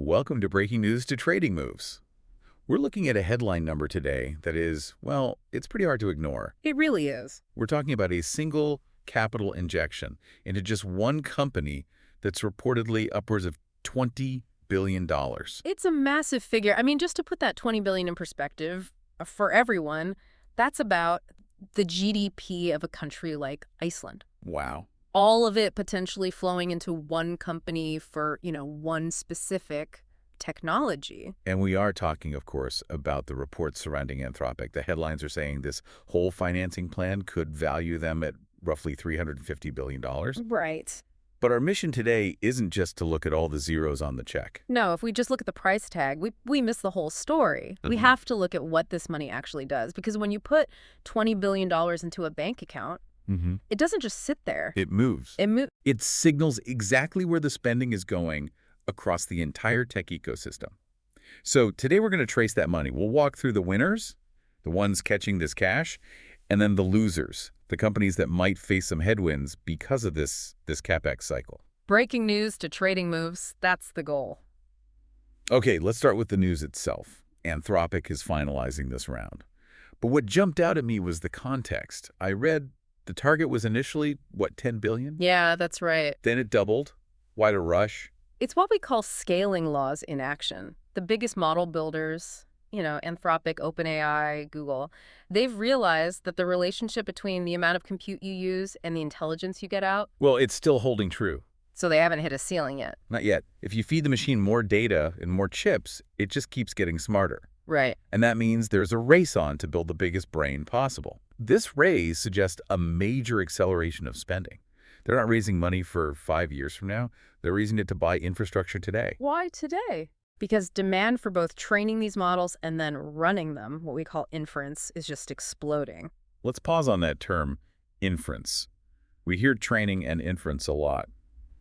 Welcome to Breaking News to Trading Moves. We're looking at a headline number today that is, well, it's pretty hard to ignore. It really is. We're talking about a single capital injection into just one company that's reportedly upwards of $20 billion. It's a massive figure. I mean, just to put that 20 billion in perspective, for everyone, that's about the GDP of a country like Iceland. Wow. All of it potentially flowing into one company for, one specific technology. And we are talking, of course, about the reports surrounding Anthropic. The headlines are saying this whole financing plan could value them at roughly $350 billion. Right. But our mission today isn't just to look at all the zeros on the check. No, if we just look at the price tag, we miss the whole story. We have to look at what this money actually does. Because when you put $20 billion into a bank account, it doesn't just sit there. It moves. It signals exactly where the spending is going across the entire tech ecosystem. So today we're going to trace that money. We'll walk through the winners, the ones catching this cash, and then the losers, the companies that might face some headwinds because of this Capex cycle. Breaking news to trading moves, that's the goal. Okay, let's start with the news itself. Anthropic is finalizing this round. But what jumped out at me was the context. I read the target was initially, what, 10 billion? Yeah, that's right. Then it doubled. Why the rush? It's what we call scaling laws in action. The biggest model builders, Anthropic, OpenAI, Google, they've realized that the relationship between the amount of compute you use and the intelligence you get out, Well, it's still holding true. so they haven't hit a ceiling yet. Not yet. If you feed the machine more data and more chips, it just keeps getting smarter. Right. And that means there's a race on to build the biggest brain possible. This raise suggests a major acceleration of spending. They're not raising money for 5 years from now. They're raising it to buy infrastructure today. Why today? Because demand for both training these models and then running them, what we call inference, is just exploding. Let's pause on that term, inference. We hear training and inference a lot.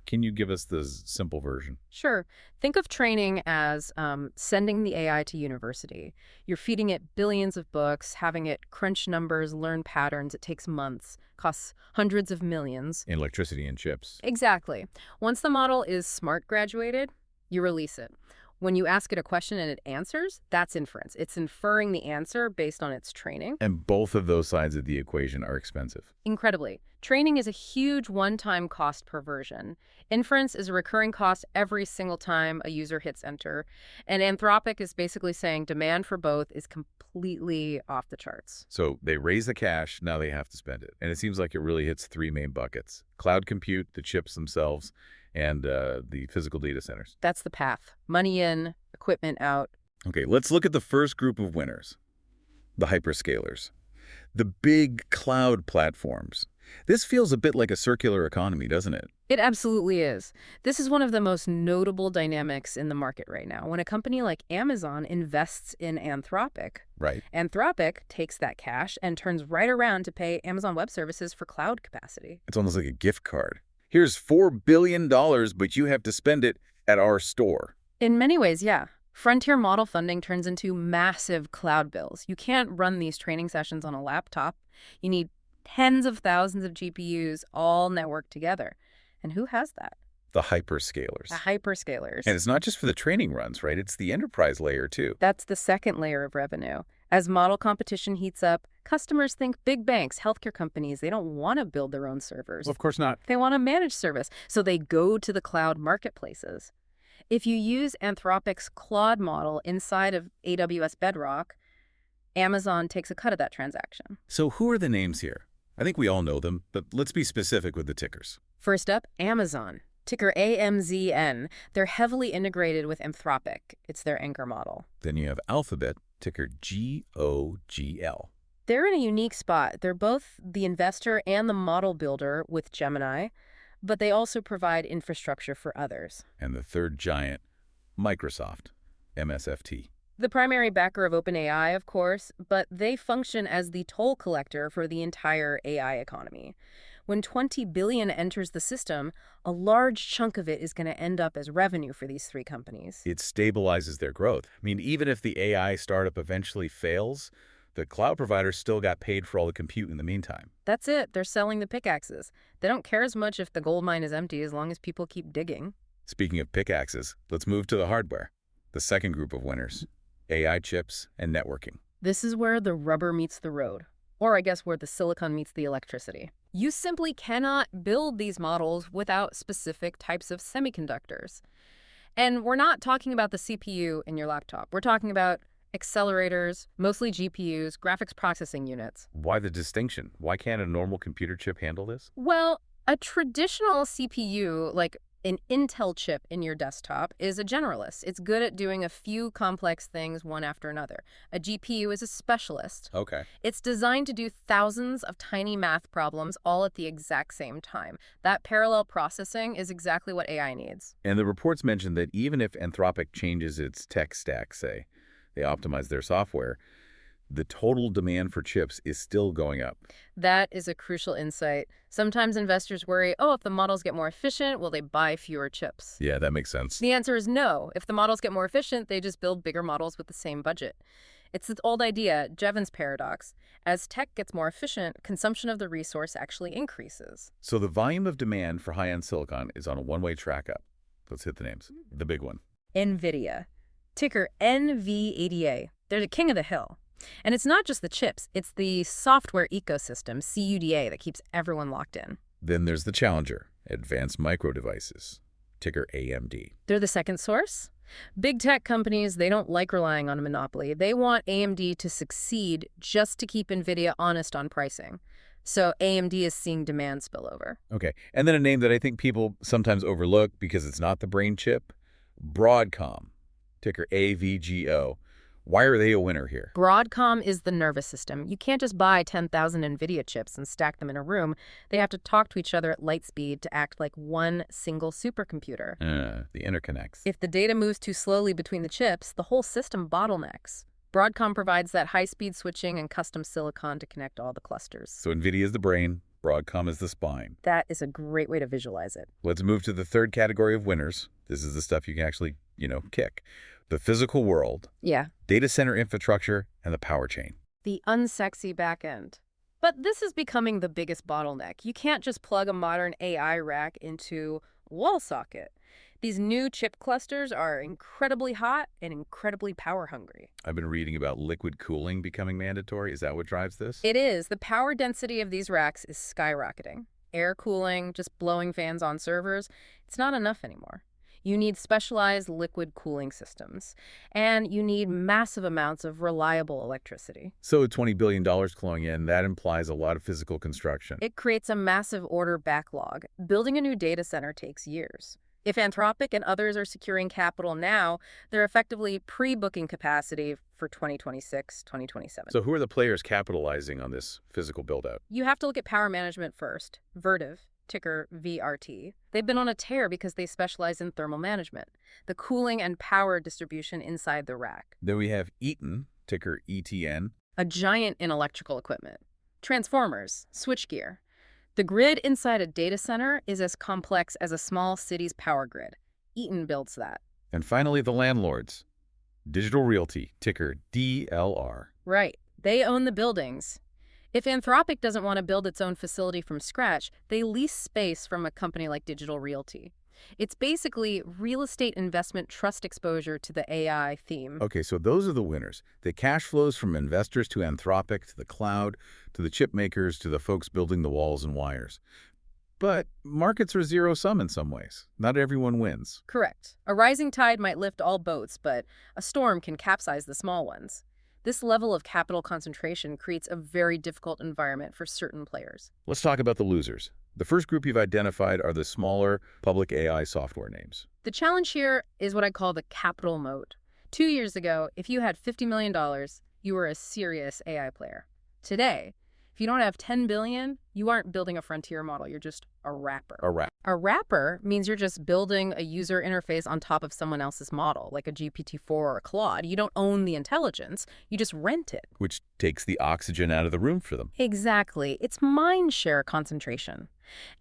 Can you give us the simple version? Sure. Think of training as sending the AI to university. You're feeding it billions of books, having it crunch numbers, learn patterns. It takes months, costs hundreds of millions. In electricity and chips. Exactly. Once the model is smart graduated, you release it. When you ask it a question and it answers, that's inference. It's inferring the answer based on its training. And both of those sides of the equation are expensive. Incredibly. Training is a huge one-time cost per version. Inference is a recurring cost every single time a user hits enter. And Anthropic is basically saying demand for both is completely off the charts. So they raise the cash, now they have to spend it. And it seems like it really hits three main buckets: cloud compute, the chips themselves, and the physical data centers. That's the path. Money in, equipment out. Okay, let's look at the first group of winners, the hyperscalers, the big cloud platforms. This feels a bit like a circular economy, doesn't it? It absolutely is. This is one of the most notable dynamics in the market right now. When a company like Amazon invests in Anthropic, Right. Anthropic takes that cash and turns right around to pay Amazon Web Services for cloud capacity. It's almost like a gift card. Here's $4 billion, but you have to spend it at our store. In many ways, yeah. Frontier model funding turns into massive cloud bills. You can't run these training sessions on a laptop. You need tens of thousands of GPUs all networked together. And who has that? The hyperscalers. The hyperscalers. And it's not just for the training runs, right? It's the enterprise layer, too. That's the second layer of revenue. As model competition heats up, customers think big banks, healthcare companies, they don't want to build their own servers. Well, of course not. They want a managed service, so they go to the cloud marketplaces. If you use Anthropic's Claude model inside of AWS Bedrock, Amazon takes a cut of that transaction. So who are the names here? I think we all know them, but let's be specific with the tickers. First up, Amazon, ticker AMZN. They're heavily integrated with Anthropic. It's their anchor model. Then you have Alphabet, ticker GOGL. They're in a unique spot. They're both the investor and the model builder with Gemini, but they also provide infrastructure for others. And the third giant, Microsoft, MSFT. The primary backer of OpenAI, of course, but they function as the toll collector for the entire AI economy. When 20 billion enters the system, a large chunk of it is going to end up as revenue for these three companies. It stabilizes their growth. I mean, even if the AI startup eventually fails, the cloud provider still got paid for all the compute in the meantime. That's it. They're selling the pickaxes. They don't care as much if the gold mine is empty as long as people keep digging. Speaking of pickaxes, let's move to the hardware. The second group of winners, AI chips and networking. This is where the rubber meets the road, or I guess where the silicon meets the electricity. You simply cannot build these models without specific types of semiconductors. And we're not talking about the CPU in your laptop. We're talking about accelerators, mostly GPUs, graphics processing units. Why the distinction? Why can't a normal computer chip handle this? Well, a traditional CPU, like an Intel chip in your desktop, is a generalist. It's good at doing a few complex things one after another. A GPU is a specialist. Okay. It's designed to do thousands of tiny math problems all at the exact same time. That parallel processing is exactly what AI needs. And the reports mentioned that even if Anthropic changes its tech stack, say, they optimize their software, the total demand for chips is still going up. That is a crucial insight. Sometimes investors worry, oh, if the models get more efficient, will they buy fewer chips? Yeah, that makes sense. The answer is no. If the models get more efficient, they just build bigger models with the same budget. It's this old idea, Jevons paradox. As tech gets more efficient, consumption of the resource actually increases. So the volume of demand for high-end silicon is on a one-way track up. Let's hit the names. The big one. NVIDIA, ticker NVADA. They're the king of the hill. And it's not just the chips, it's the software ecosystem, CUDA, that keeps everyone locked in. Then there's the challenger, Advanced Micro Devices, ticker AMD. They're the second source. Big tech companies, they don't like relying on a monopoly. They want AMD to succeed just to keep NVIDIA honest on pricing. So AMD is seeing demand spill over. Okay, and then a name that I think people sometimes overlook because it's not the brain chip, Broadcom, ticker AVGO. Why are they a winner here? Broadcom is the nervous system. You can't just buy 10,000 NVIDIA chips and stack them in a room. They have to talk to each other at light speed to act like one single supercomputer. The interconnects. If the data moves too slowly between the chips, the whole system bottlenecks. Broadcom provides that high-speed switching and custom silicon to connect all the clusters. So NVIDIA is the brain, Broadcom is the spine. That is a great way to visualize it. Let's move to the third category of winners. This is the stuff you can actually, kick. The physical world, Yeah. data center infrastructure, and the power chain. The unsexy back end. But this is becoming the biggest bottleneck. You can't just plug a modern AI rack into a wall socket. These new chip clusters are incredibly hot and incredibly power hungry. I've been reading about liquid cooling becoming mandatory. Is that what drives this? It is. The power density of these racks is skyrocketing. Air cooling, just blowing fans on servers, it's not enough anymore. You need specialized liquid cooling systems, and you need massive amounts of reliable electricity. So $20 billion flowing in, that implies a lot of physical construction. It creates a massive order backlog. Building a new data center takes years. If Anthropic and others are securing capital now, they're effectively pre-booking capacity for 2026, 2027. So who are the players capitalizing on this physical build-out? You have to look at power management first. Vertiv, ticker VRT. They've been on a tear because they specialize in thermal management, the cooling and power distribution inside the rack. Then we have Eaton, ticker ETN. A giant in electrical equipment. Transformers, switchgear. The grid inside a data center is as complex as a small city's power grid. Eaton builds that. And finally, the landlords. Digital Realty, ticker DLR. Right. They own the buildings. If Anthropic doesn't want to build its own facility from scratch, they lease space from a company like Digital Realty. It's basically real estate investment trust exposure to the AI theme. Okay, so those are the winners. The cash flows from investors to Anthropic, to the cloud, to the chip makers, to the folks building the walls and wires. But markets are zero-sum in some ways. Not everyone wins. Correct. A rising tide might lift all boats, but a storm can capsize the small ones. This level of capital concentration creates a very difficult environment for certain players. Let's talk about the losers. The first group you've identified are the smaller public AI software names. The challenge here is what I call the capital moat. 2 years ago, if you had $50 million, you were a serious AI player. Today, if you don't have $10 billion, you aren't building a frontier model, you're just a wrapper. A wrapper means you're just building a user interface on top of someone else's model, like a GPT-4 or a Claude. You don't own the intelligence, you just rent it. Which takes the oxygen out of the room for them. Exactly. It's mind share concentration.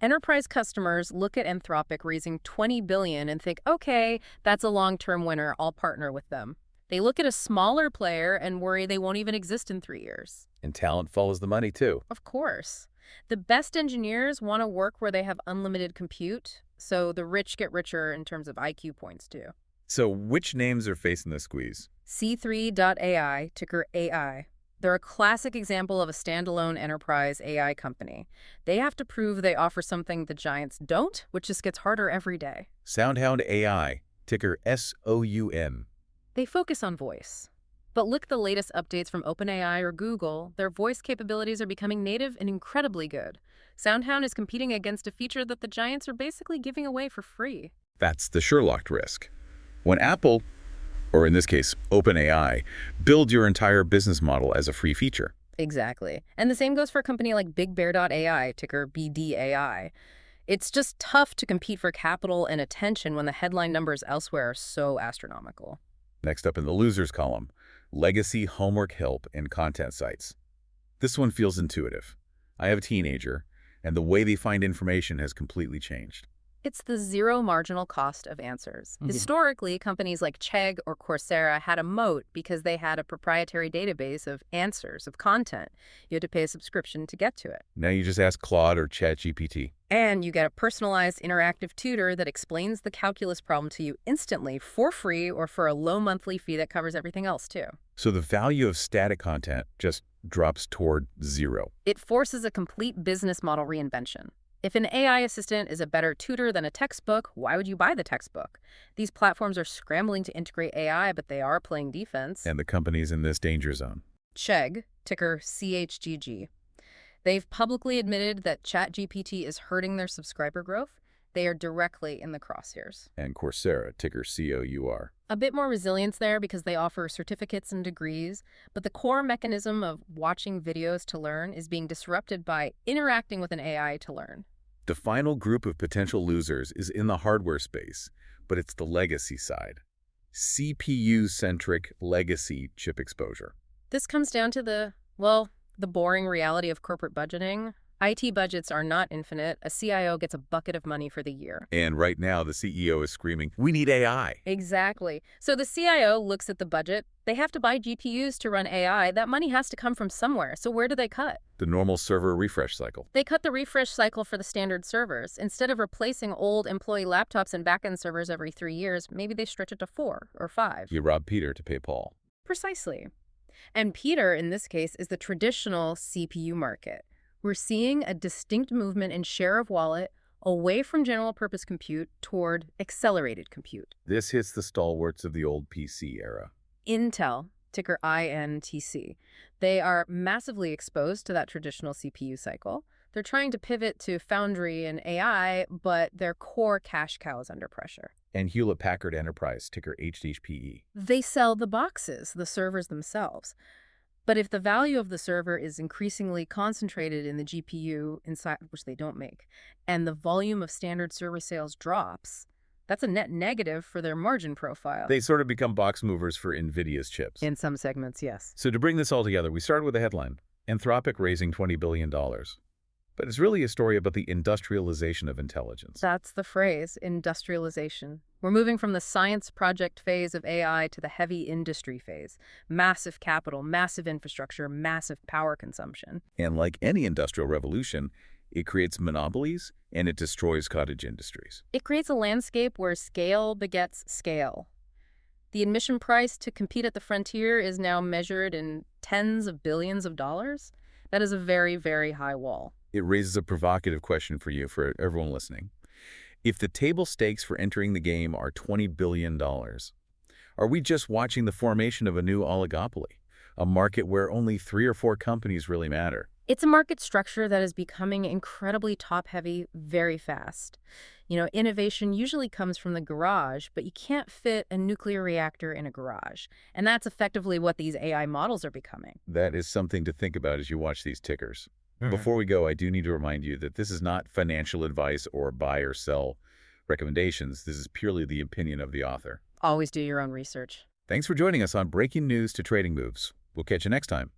Enterprise customers look at Anthropic raising $20 billion and think, okay, that's a long-term winner, I'll partner with them. They look at a smaller player and worry they won't even exist in 3 years. And talent follows the money, too. Of course. The best engineers want to work where they have unlimited compute, So the rich get richer in terms of IQ points, too. So which names are facing the squeeze? C3.ai, ticker AI. They're a classic example of a standalone enterprise AI company. They have to prove they offer something the giants don't, which just gets harder every day. SoundHound AI, ticker SOUN. They focus on voice. But look at the latest updates from OpenAI or Google. Their voice capabilities are becoming native and incredibly good. SoundHound is competing against a feature that the giants are basically giving away for free. That's the Sherlock risk. When Apple, or in this case, OpenAI, build your entire business model as a free feature. Exactly. And the same goes for a company like BigBear.ai, ticker BDAI. It's just tough to compete for capital and attention when the headline numbers elsewhere are so astronomical. Next up in the losers column, legacy homework help and content sites. This one feels intuitive. I have a teenager, and the way they find information has completely changed. It's the zero marginal cost of answers. Historically, companies like Chegg or Coursera had a moat because they had a proprietary database of answers, of content. You had to pay a subscription to get to it. Now you just ask Claude or ChatGPT. And you get a personalized interactive tutor that explains the calculus problem to you instantly for free or for a low monthly fee that covers everything else too. So the value of static content just drops toward zero. It forces a complete business model reinvention. If an AI assistant is a better tutor than a textbook, why would you buy the textbook? These platforms are scrambling to integrate AI, but they are playing defense. And the company's in this danger zone. Chegg, ticker CHGG. They've publicly admitted that ChatGPT is hurting their subscriber growth. They are directly in the crosshairs. And Coursera, ticker COUR. A bit more resilience there because they offer certificates and degrees, but the core mechanism of watching videos to learn is being disrupted by interacting with an AI to learn. The final group of potential losers is in the hardware space, but it's the legacy side. CPU-centric legacy chip exposure. This comes down to the boring reality of corporate budgeting. IT budgets are not infinite. A CIO gets a bucket of money for the year. And right now, the CEO is screaming, "We need AI." Exactly. So the CIO looks at the budget. They have to buy GPUs to run AI. That money has to come from somewhere. So where do they cut? The normal server refresh cycle. They cut the refresh cycle for the standard servers. Instead of replacing old employee laptops and backend servers every 3 years, maybe they stretch it to 4 or 5. You rob Peter to pay Paul. Precisely. And Peter, in this case, is the traditional CPU market. We're seeing a distinct movement in share of wallet away from general-purpose compute toward accelerated compute. This hits the stalwarts of the old PC era. Intel, ticker INTC. They are massively exposed to that traditional CPU cycle. They're trying to pivot to foundry and AI, but their core cash cow is under pressure. And Hewlett-Packard Enterprise, ticker HHPE. They sell the boxes, the servers themselves. But if the value of the server is increasingly concentrated in the GPU inside, which they don't make, and the volume of standard server sales drops, that's a net negative for their margin profile. They sort of become box movers for NVIDIA's chips. In some segments, yes. So to bring this all together, we started with a headline, Anthropic raising $20 billion. But it's really a story about the industrialization of intelligence. That's the phrase, industrialization. We're moving from the science project phase of AI to the heavy industry phase. Massive capital, massive infrastructure, massive power consumption. And like any industrial revolution, it creates monopolies and it destroys cottage industries. It creates a landscape where scale begets scale. The admission price to compete at the frontier is now measured in tens of billions of dollars. That is a very, very high wall. It raises a provocative question for you, for everyone listening. If the table stakes for entering the game are $20 billion, are we just watching the formation of a new oligopoly, a market where only 3 or 4 companies really matter? It's a market structure that is becoming incredibly top-heavy very fast. You know, innovation usually comes from the garage, but you can't fit a nuclear reactor in a garage. And that's effectively what these AI models are becoming. That is something to think about as you watch these tickers. Before we go, I do need to remind you that this is not financial advice or buy or sell recommendations. This is purely the opinion of the author. Always do your own research. Thanks for joining us on Breaking News to Trading Moves. We'll catch you next time.